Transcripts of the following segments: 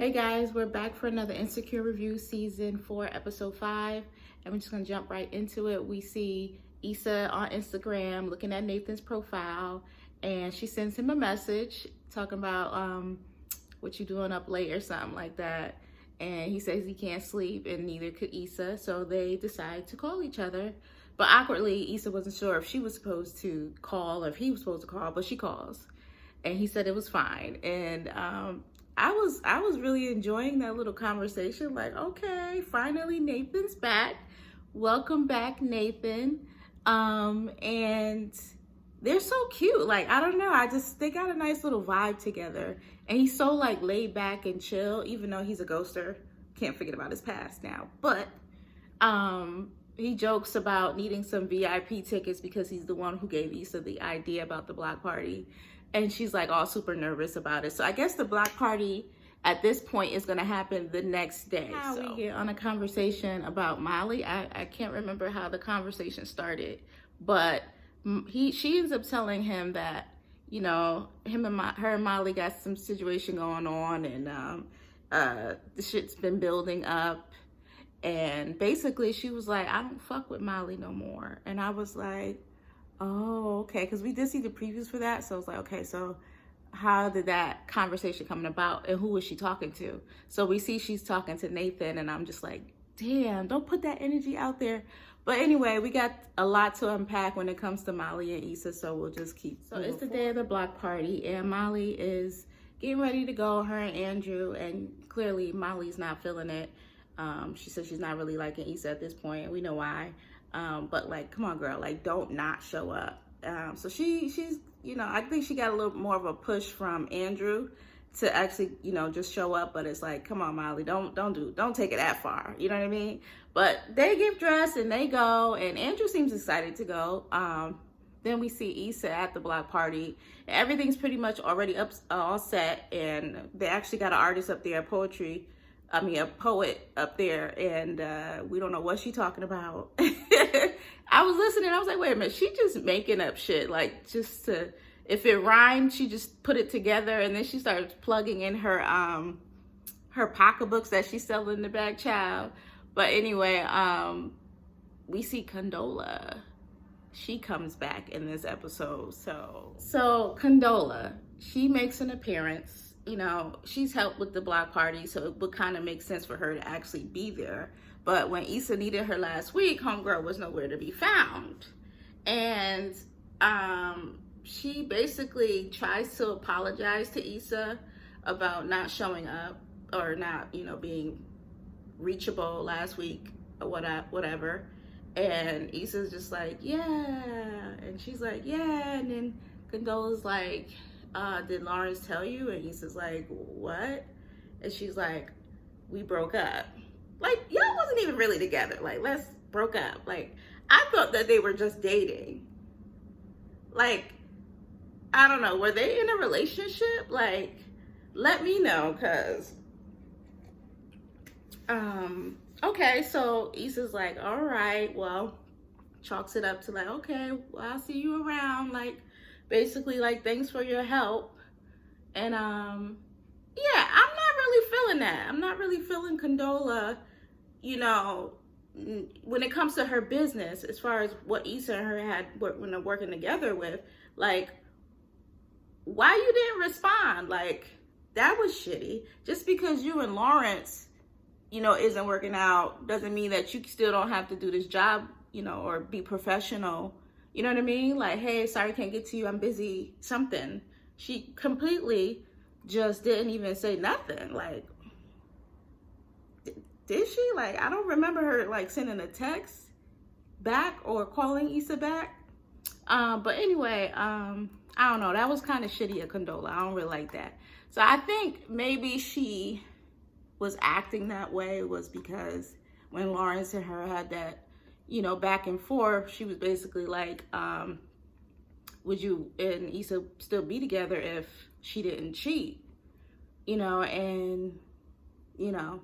Hey guys, we're back for another Insecure Review Season 4, Episode 5, and we're just going to jump right into it. We see Issa on Instagram looking at Nathan's profile, and she sends him a message talking about what you doing up late or something like that, and he says he can't sleep, and neither could Issa, so they decide to call each other. But awkwardly, Issa wasn't sure if she was supposed to call or if he was supposed to call, but she calls, and he said it was fine. And I was really enjoying that little conversation. Like, okay, finally Nathan's back. Welcome back, Nathan. And they're so cute. Like, I don't know. They got a nice little vibe together. And he's so like laid back and chill, even though he's a ghoster. Can't forget about his past now. But he jokes about needing some VIP tickets because he's the one who gave Issa the idea about the block party. And she's like all super nervous about it. So I guess the block party at this point is gonna happen the next day. We get on a conversation about Molly. I can't remember how the conversation started, but she ends up telling him that, you know, her and Molly got some situation going on, and the shit's been building up. And basically she was like, I don't fuck with Molly no more. And I was like, oh, okay, because we did see the previews for that. So I was like, okay, so how did that conversation come about, and who was she talking to? So we see she's talking to Nathan, and I'm just like, damn, don't put that energy out there. But anyway, we got a lot to unpack when it comes to Molly and Issa, so we'll just keep. So it's the day of the block party, and Molly is getting ready to go, her and Andrew, and clearly Molly's not feeling it. She said she's not really liking Issa at this point. We know why. But like, come on, girl, like, don't not show up. So she's, you know, I think she got a little more of a push from Andrew to actually, you know, just show up. But it's like, come on, Molly, don't take it that far. You know what I mean? But they get dressed and they go, and Andrew seems excited to go. Then we see Issa at the block party. Everything's pretty much already all set, and they actually got an artist up there, a poet up there, and we don't know what she's talking about. I was listening, I was like, wait a minute, she just making up shit, like, just to, if it rhymed, she just put it together, and then she starts plugging in her pocketbooks that she's selling in the back, child. But anyway, we see Condola. She comes back in this episode. So Condola, she makes an appearance. You know, she's helped with the block party, so it would kind of make sense for her to actually be there. But when Issa needed her last week, homegirl was nowhere to be found. And she basically tries to apologize to Issa about not showing up or not, you know, being reachable last week or whatever. And Issa's just like, yeah. And she's like, yeah. And then Condola's like, did Lawrence tell you? And Issa's like, what? And she's like, we broke up. Like, y'all wasn't even really together. Like, let's broke up. Like, I thought that they were just dating. Like, I don't know. Were they in a relationship? Like, let me know, cause okay, so Issa's like, all right, well, chalks it up to like, okay, well, I'll see you around. Like, basically, like, thanks for your help. And yeah, I'm not really feeling that. I'm not really feeling Condola, you know, when it comes to her business, as far as what Issa and her had when they're working together with. Like, why you didn't respond? Like, that was shitty. Just because you and Lawrence, you know, isn't working out doesn't mean that you still don't have to do this job, you know, or be professional. You know what I mean? Like, hey, sorry, can't get to you. I'm busy. Something. She completely just didn't even say nothing. Like, did she? Like, I don't remember her, like, sending a text back or calling Issa back. But anyway, I don't know. That was kind of shitty of Condola. I don't really like that. So I think maybe she was acting that way was because when Lawrence and her had that, you know, back and forth, she was basically like, would you and Issa still be together if she didn't cheat? You know, and, you know,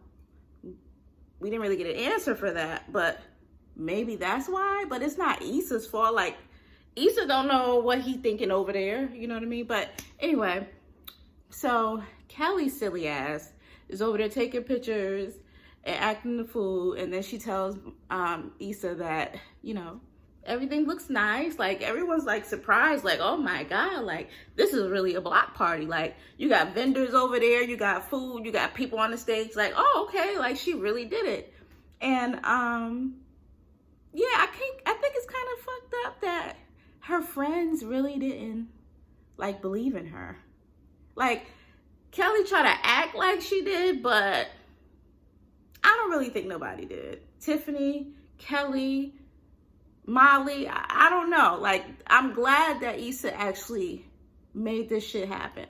we didn't really get an answer for that, but maybe that's why. But it's not Issa's fault. Like, Issa don't know what he thinking over there, you know what I mean? But anyway, so Kelly's silly ass is over there taking pictures and acting the fool. And then she tells Issa that, you know, everything looks nice. Like, everyone's like surprised, like, oh my God, like, this is really a block party. Like, you got vendors over there, you got food, you got people on the stage. Like, oh, okay, like, she really did it. And yeah, I think it's kind of fucked up that her friends really didn't like believe in her. Like, Kelly tried to act like she did, but I don't really think nobody did. Tiffany, Kelly, Molly, I don't know. Like, I'm glad that Issa actually made this shit happen.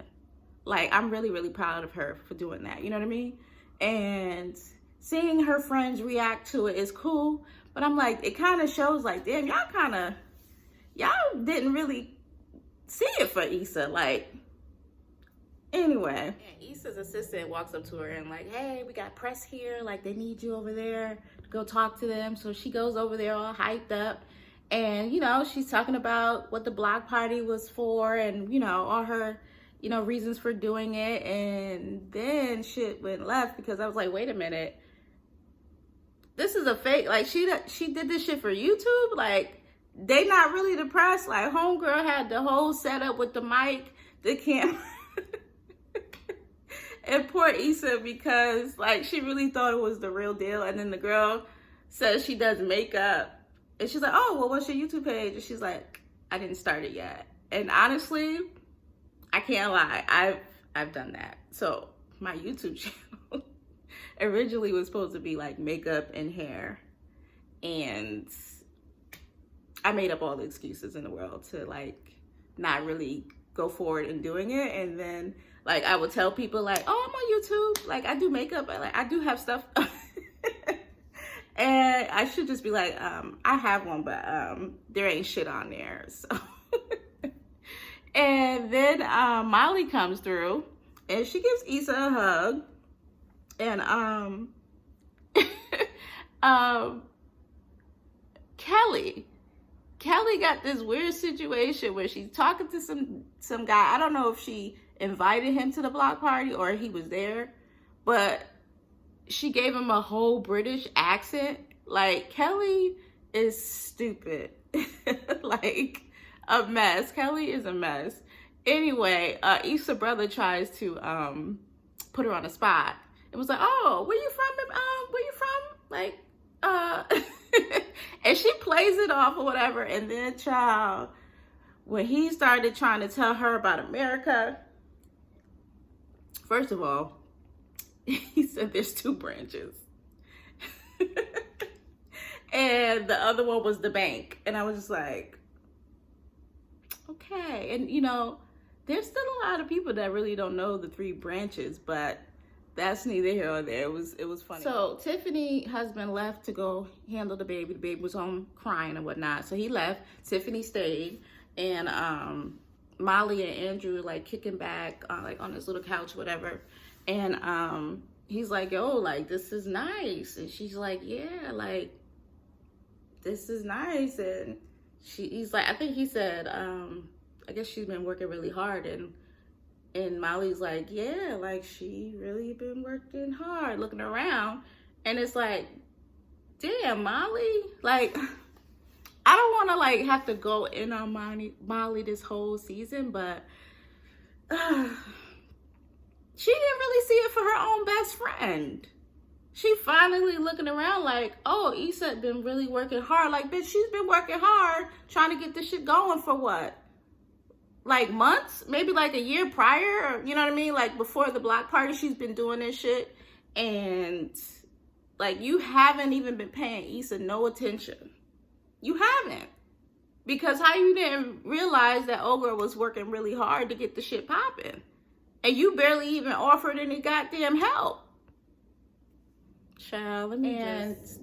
Like, I'm really, really proud of her for doing that. You know what I mean? And seeing her friends react to it is cool. But I'm like, it kind of shows like, damn, y'all didn't really see it for Issa. Like, anyway. And Issa's assistant walks up to her and like, hey, we got press here. Like, they need you over there to go talk to them. So she goes over there all hyped up. And, you know, she's talking about what the block party was for and, you know, all her, you know, reasons for doing it. And then shit went left because I was like, wait a minute. This is a fake. Like, she did this shit for YouTube. Like, they not really the press. Like, homegirl had the whole setup with the mic, the camera. And poor Issa, because like she really thought it was the real deal. And then the girl says she does makeup. And she's like, oh, well, what's your YouTube page? And she's like, I didn't start it yet. And honestly, I can't lie. I've done that. So my YouTube channel originally was supposed to be like makeup and hair. And I made up all the excuses in the world to like not really go forward in doing it. And then like I would tell people like, oh, I'm on YouTube. Like, I do makeup. I do have stuff. And I should just be like, I have one, but there ain't shit on there. So and then Molly comes through and she gives Issa a hug. And Kelly got this weird situation where she's talking to some guy. I don't know if she invited him to the block party or he was there, but she gave him a whole British accent. Like, Kelly is stupid. Like, a mess. Kelly is a mess. Anyway, Issa's brother tries to put her on the spot. It was like, oh, where you from? Like, and she plays it off or whatever. And then, child, when he started trying to tell her about America, first of all, he said there's 2 branches. And the other one was the bank. And I was just like, okay. And, you know, there's still a lot of people that really don't know the 3 branches, but that's neither here nor there. It was funny. So Tiffany's husband left to go handle the baby. The baby was home crying and whatnot. So he left. Tiffany stayed. And Molly and Andrew like kicking back like on this little couch, whatever. And he's like, yo, like, this is nice. And she's like, yeah, like, this is nice. And he's like, I think he said, I guess she's been working really hard. And Molly's like, yeah, like, she really been working hard, looking around. And it's like, damn, Molly, like, I don't want to like have to go in on Molly this whole season, but she didn't really see it for her own best friend. She finally looking around like, oh, Issa been really working hard. Like, bitch, she's been working hard trying to get this shit going for what? Like months? Maybe like a year prior? Or, you know what I mean? Like before the block party, she's been doing this shit. And like, you haven't even been paying Issa no attention. You haven't. Because how you didn't realize that old girl was working really hard to get the shit popping? And you barely even offered any goddamn help. Child,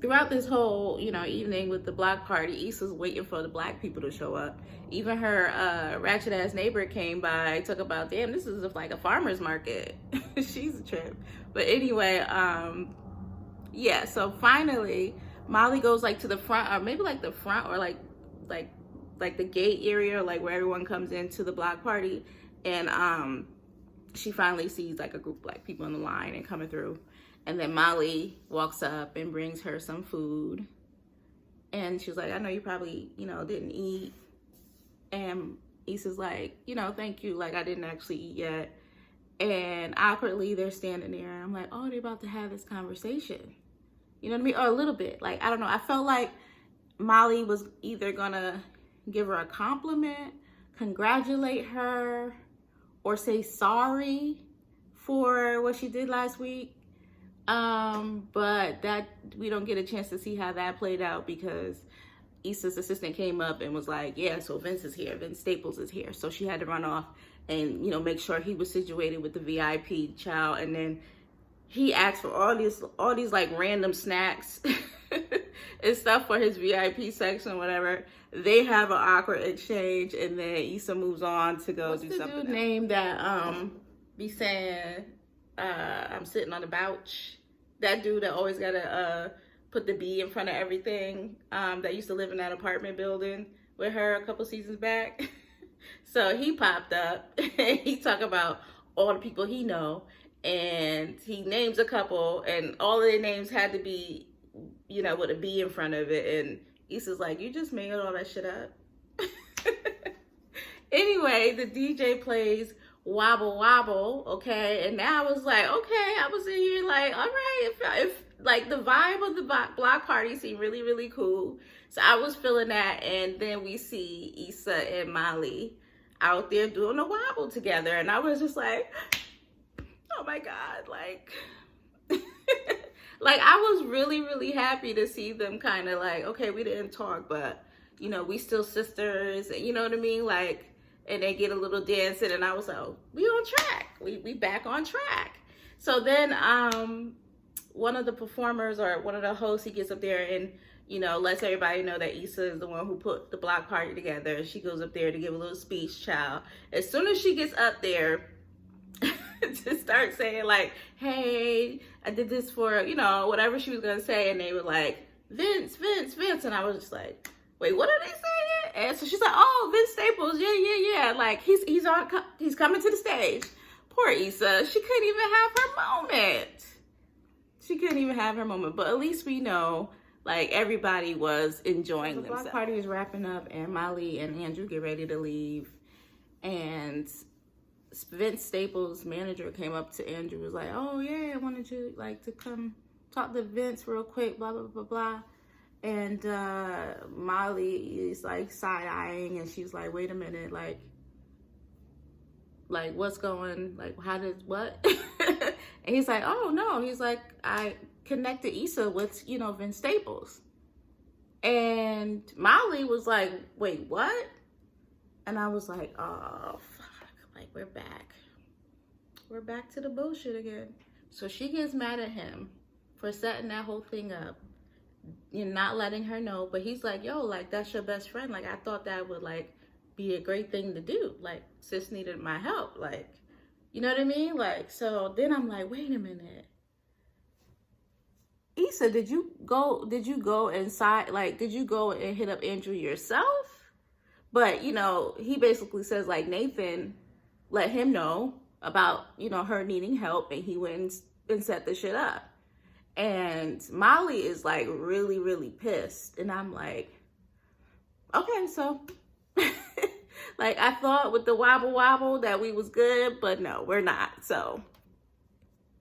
throughout this whole, you know, evening with the block party, Issa's waiting for the black people to show up. Even her ratchet ass neighbor came by, talk about, damn, this is like a farmer's market. She's a trip. But anyway, yeah, so finally Molly goes like to the front, or maybe like the front, or like the gate area, like where everyone comes into the block party. And she finally sees like a group of black people in the line and coming through. And then Molly walks up and brings her some food. And she's like, I know you probably, didn't eat. And Issa's like, thank you. Like, I didn't actually eat yet. And awkwardly, they're standing there. And I'm like, oh, they're about to have this conversation. You know what I mean? Or a little bit. Like, I don't know. I felt like Molly was either going to give her a compliment, congratulate her, or say sorry for what she did last week. But that we don't get a chance to see how that played out because Issa's assistant came up and was like, yeah, so Vince is here. Vince Staples is here. So she had to run off and, make sure he was situated with the VIP child. And then he asked for all these like random snacks and stuff for his VIP section or whatever. They have an awkward exchange, and then Issa moves on to go do something. What's the dude name that be saying I'm sitting on the couch? That dude that always gotta put the B in front of everything. That used to live in that apartment building with her a couple seasons back. So he popped up and he talked about all the people he know, and he names a couple, and all of their names had to be, with a B in front of it. And Issa's like, you just made all that shit up. Anyway, the DJ plays Wobble Wobble, okay? And now I was like, okay, I was in here like, all right, if like the vibe of the block party seemed really, really cool. So I was feeling that. And then we see Issa and Molly out there doing a wobble together. And I was just like, oh my God, like... Like, I was really, really happy to see them kind of like, okay, we didn't talk, but, we still sisters, and you know what I mean? Like, and they get a little dancing, and I was like, oh, we on track. We back on track. So then one of the performers or one of the hosts, he gets up there and, lets everybody know that Issa is the one who put the block party together. She goes up there to give a little speech, child. As soon as she gets up there, to start saying like, hey, I did this for, whatever she was going to say. And they were like, Vince. And I was just like, wait, what are they saying? And so she's like, oh, Vince Staples. Yeah. Like he's coming to the stage. Poor Issa. She couldn't even have her moment. But at least we know, like, everybody was enjoying themselves. The block party is wrapping up, and Molly and Andrew get ready to leave. And Vince Staples' manager came up to Andrew, was like, oh yeah, I wanted you to come talk to Vince real quick, blah, blah, blah, blah. And Molly is like side-eyeing, and she's like, wait a minute, like what's going, like what? And he's like, oh no, he's like, I connected Issa with, Vince Staples. And Molly was like, wait, what? And I was like, oh, like, we're back to the bullshit again. So she gets mad at him for setting that whole thing up, not letting her know. But he's like, yo, like, that's your best friend. Like, I thought that would, like, be a great thing to do. Like, sis needed my help. Like, you know what I mean? Like, so then I'm like, wait a minute. Issa, did you go inside? Like, did you go and hit up Andrew yourself? But, he basically says, like, Nathan let him know about, her needing help, and he went and set the shit up. And Molly is like really, really pissed. And I'm like, okay, so like, I thought with the wobble wobble that we was good, but no, we're not. So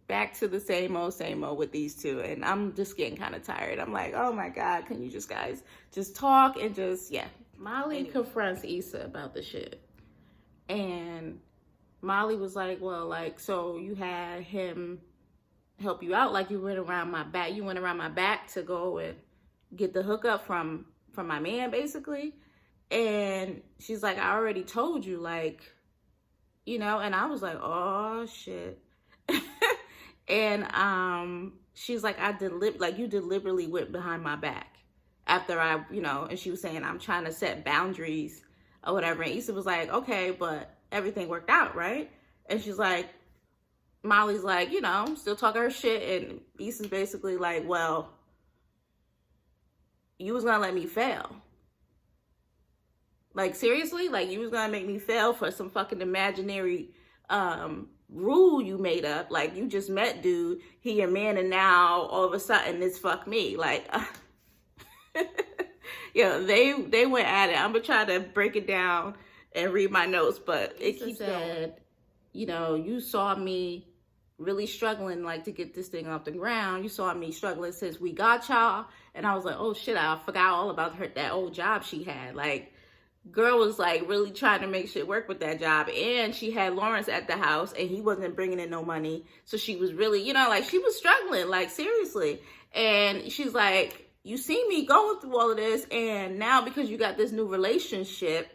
back to the same old with these two. And I'm just getting kind of tired. I'm like, oh my God, can you guys just talk and just, yeah. Molly confronts Issa about the shit. And Molly was like, well, like, so you had him help you out, like you went around my back. You went around my back to go and get the hookup from my man, basically. And she's like, I already told you, like, and I was like, oh shit. And she's like, you deliberately went behind my back after I, and she was saying, I'm trying to set boundaries or whatever. And Issa was like, okay, but everything worked out, right? And she's like, Molly's like, still talking her shit. And Issa's basically like, well, you was gonna let me fail. Like, seriously? Like, you was gonna make me fail for some fucking imaginary rule you made up. Like, you just met dude, he your man, and now all of a sudden it's fuck me. Like, yeah, they went at it. I'm gonna try to break it down and read my notes, but it keeps going. You know, you saw me really struggling, like, to get this thing off the ground. You saw me struggling since we got y'all. And I was like, oh shit, I forgot all about that old job she had. Like, girl was like really trying to make shit work with that job. And she had Lawrence at the house and he wasn't bringing in no money. So she was really, you know, like, she was struggling, like, seriously. And she's like, you see me going through all of this, and now because you got this new relationship,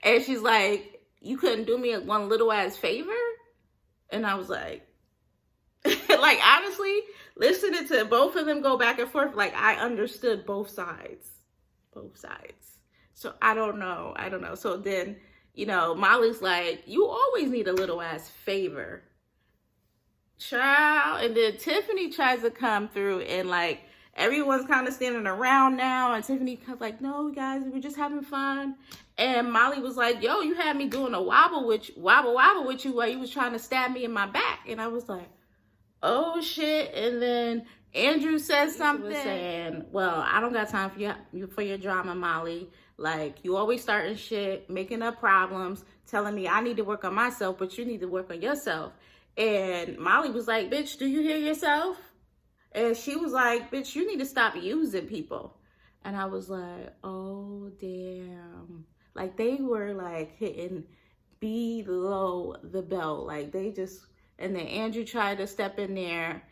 and she's like, you couldn't do me one little ass favor? And I was like, like, honestly, listening to both of them go back and forth, like, I understood both sides. So I don't know. So then, you know, Molly's like, you always need a little ass favor, child. And then Tiffany tries to come through, and like, everyone's kind of standing around now, and Tiffany comes like, no, guys, we're just having fun. And Molly was like, yo, you had me doing a wobble with you while you was trying to stab me in my back. And I was like, oh shit. And then Andrew said something saying, well, I don't got time for your drama, Molly. Like, you always starting shit, making up problems, telling me I need to work on myself, but you need to work on yourself. And Molly was like, bitch, do you hear yourself? And she was like, bitch, you need to stop using people. And I was like, oh, damn. Like, they were like hitting below the belt. Like, they just, and then Andrew tried to step in there,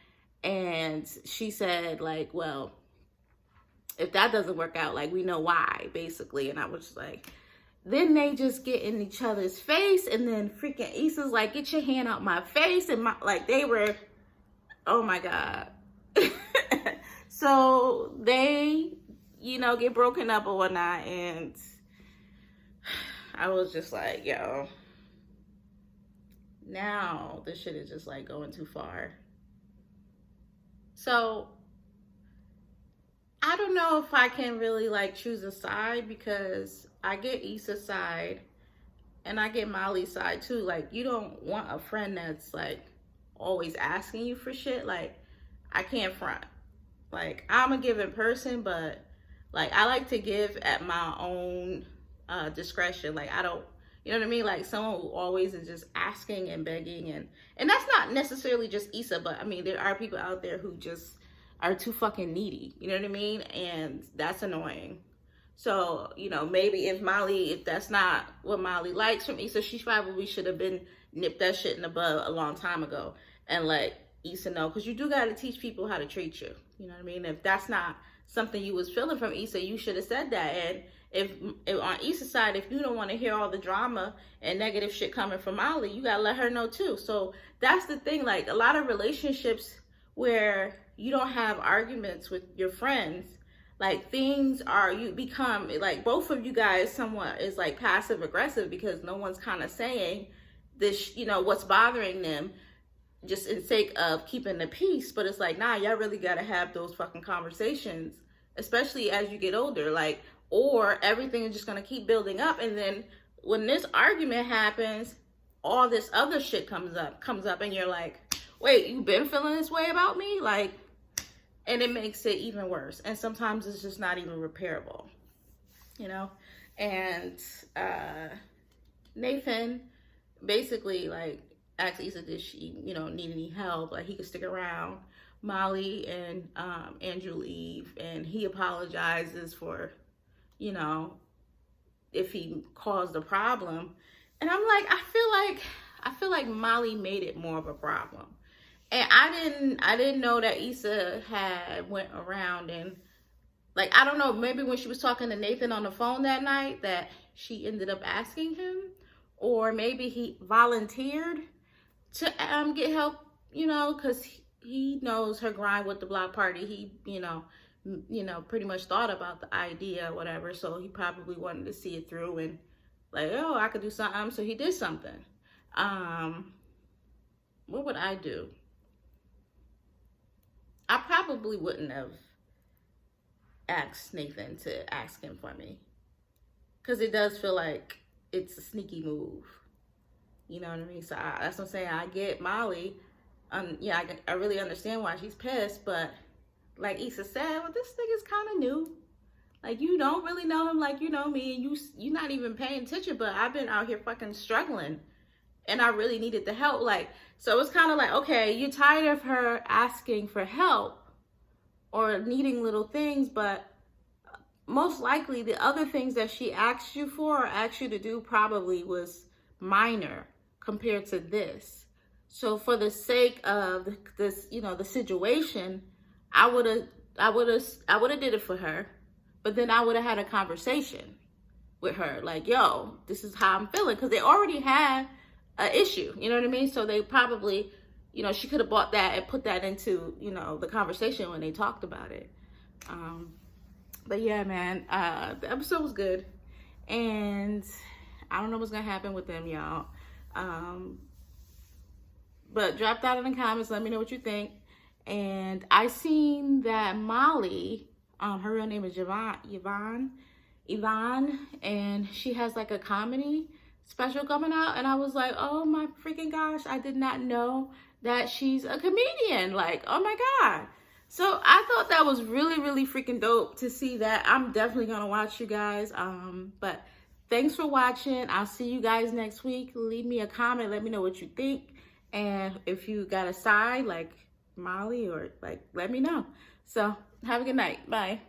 and she said, like, well, if that doesn't work out, like, we know why, basically. And I was just like, then they just get in each other's face, and then freaking Issa's like, get your hand out my face. And like, they were, oh my God. So they, you know, get broken up or whatnot, and I was just like, yo, now this shit is just like going too far. So I don't know if I can really like choose a side, because I get Issa's side and I get Molly's side too. Like, you don't want a friend that's like always asking you for shit. Like, I can't front. Like, I'm a giving person, but like, I like to give at my own discretion. Like, I don't, you know what I mean? Like, someone who always is just asking and begging, and that's not necessarily just Issa, but I mean, there are people out there who just are too fucking needy, you know what I mean? And that's annoying. So, you know, maybe if that's not what Molly likes from Issa, she probably should have been nipped that shit in the bud a long time ago and let Issa know, because you do got to teach people how to treat you. You know what I mean? If that's not something you was feeling from Issa, you should have said that. And if on Issa's side, if you don't want to hear all the drama and negative shit coming from Molly, you got to let her know too. So that's the thing. Like, a lot of relationships where you don't have arguments with your friends, like, things are, you become like, both of you guys somewhat is like passive aggressive, because no one's kind of saying this, you know, what's bothering them, just in sake of keeping the peace. But it's like, nah, y'all really got to have those fucking conversations, especially as you get older. Like, or everything is just going to keep building up, and then when this argument happens, all this other shit comes up, and you're like, wait, you've been feeling this way about me? Like, and it makes it even worse. And sometimes it's just not even repairable, you know? And Nathan basically, like, asked Issa, did she, you know, need any help? Like, he could stick around. Molly and Andrew leave, and he apologizes for, you know, if he caused a problem. And I'm like, I feel like Molly made it more of a problem. And I didn't know that Issa had went around and, like, I don't know, maybe when she was talking to Nathan on the phone that night that she ended up asking him, or maybe he volunteered to get help, you know, because he knows her grind with the block party. He, you know, pretty much thought about the idea or whatever, so he probably wanted to see it through and like, oh, I could do something, so he did something. What would I do? I probably wouldn't have asked Nathan to ask him for me, because it does feel like it's a sneaky move. You know what I mean? So that's what I'm saying. I get Molly. Yeah, I really understand why she's pissed, but like Issa said, well, this nigga's kind of new. Like, you don't really know him like you know me, and you're not even paying attention, but I've been out here fucking struggling, and I really needed the help. Like, so it's kind of like, okay, you're tired of her asking for help or needing little things, but most likely the other things that she asked you for or asked you to do probably was minor compared to this. So for the sake of this, you know, the situation, I would have did it for her, but then I would have had a conversation with her, like, yo, this is how I'm feeling, because they already had an issue, you know what I mean? So they probably, you know, she could have bought that and put that into, you know, the conversation when they talked about it. But yeah, man, the episode was good, and I don't know what's gonna happen with them, y'all. But drop that in the comments. Let me know what you think. And I seen that Molly, her real name is Yvonne, and she has like a comedy special coming out. And I was like, oh my freaking gosh, I did not know that she's a comedian. Like, oh my God. So I thought that was really, really freaking dope to see that. I'm definitely gonna watch, you guys. But thanks for watching. I'll see you guys next week. Leave me a comment. Let me know what you think. And if you got a side like Molly, or like, let me know. So have a good night. Bye.